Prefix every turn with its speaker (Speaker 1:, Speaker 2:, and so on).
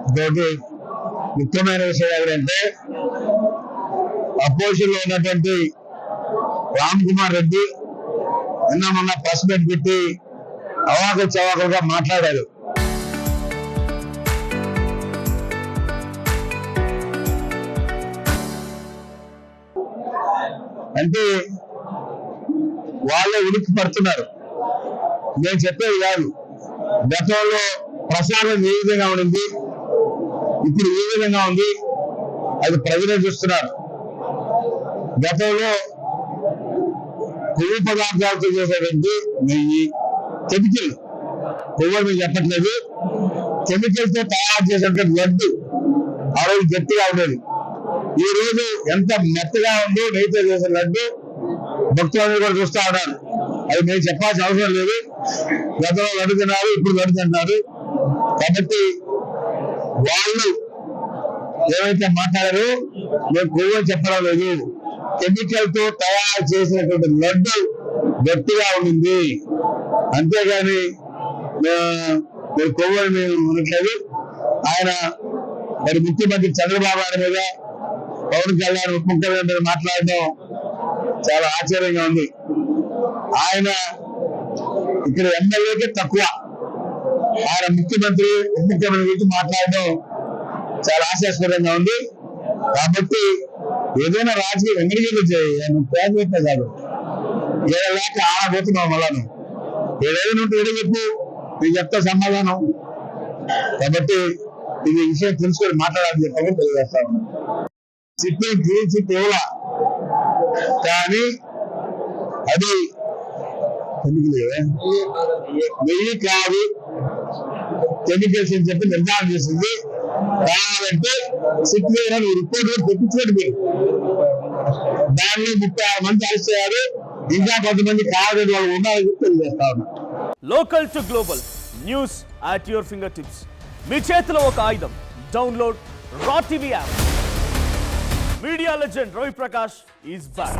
Speaker 1: ఇంకోటి ముఖ్యమైన విషయం ఏంటంటే అపోజిషన్ లో ఉన్నటువంటి రామ్ కుమార్ రెడ్డి నిన్న మొన్న ప్రెస్ మీట్ పెట్టి అవాకు చవాకులుగా మాట్లాడారు. అంటే వాళ్ళే ఉనికి పడుతున్నారు. నేను చెప్పేది కాదు. గతంలో ప్రసాదం ఏ విధంగా ఉండింది, ఇప్పుడు ఏ విధంగా ఉంది, అది ప్రజలే చూస్తున్నారు. గతంలో కొవ్వు పదార్థాలతో చేసేటువంటి నెయ్యి, కెమికల్ కొవ్వు మీరు చెప్పట్లేదు, కెమికల్ తో తయారు చేసేటువంటి లడ్డు ఆ రోజు గట్టిగా ఉండేది. ఈ రోజు ఎంత మెత్తగా ఉందో నెయ్యితో చేసే లడ్డు భక్తులందరూ కూడా చూస్తా ఉన్నారు. అది నేను చెప్పాల్సిన అవసరం లేదు. గతంలో లడ్డు తిన్నారు, ఇప్పుడు లడ్డు తింటున్నారు. కాబట్టి వాళ్ళు ఏమైతే మాట్లాడారో నేను కొవ్వు అని చెప్పడం లేదు. కెమికల్ తో తయారు చేసినటువంటి లడ్డు గట్టిగా ఉండింది, అంతేగాని నేను కొవ్వు అని మేము అనట్లేదు. ఆయన మరి ముఖ్యమంత్రి చంద్రబాబు నాయుడు మీద, పవన్ కళ్యాణ్ ఉప ముఖ్యమంత్రి మీద మాట్లాడడం చాలా ఆశ్చర్యంగా ఉంది. ఆయన ఇక్కడ ఎమ్మెల్యేకి తక్కువ, ఆయన ముఖ్యమంత్రి ఉప ముఖ్యమంత్రి గురించి మాట్లాడడం చాలా ఆశాస్పదంగా ఉంది. కాబట్టి ఏదైనా రాజకీయ వెంకటగిరి నువ్వు పేద కాదు, ఏదో లేక ఆడబోతున్నావు. మళ్ళా నువ్వు ఏదైనా ఉంటే ఏదో చెప్పు, నీకు చెప్తా సమాధానం. కాబట్టి ఇది విషయం తెలుసుకొని మాట్లాడాలని చెప్పని తెలియజేస్తా ఉన్నా. సిట్టింగ్ క్లీన్ చిట్ ఇవ్వాలా, కానీ అది వెయ్యి కాదు కెమికల్స్ అని చెప్పి నిర్ధారణ చేసింది. కావాలంటే సిట్ నువ్వు రిపోర్ట్ కూడా తెప్పించుకోండి. మీరు దాన్ని 36 మంది అరెస్ట్ అయ్యారు, ఇంకా కొంతమంది కావాలని వాళ్ళు ఉండాలని చెప్పి తెలియజేస్తా ఉన్నా.
Speaker 2: Local to global news at your fingertips. మీ చేతిలో ఒక ఆయుధం. Download R TV app. Media legend Ravi Prakash is back.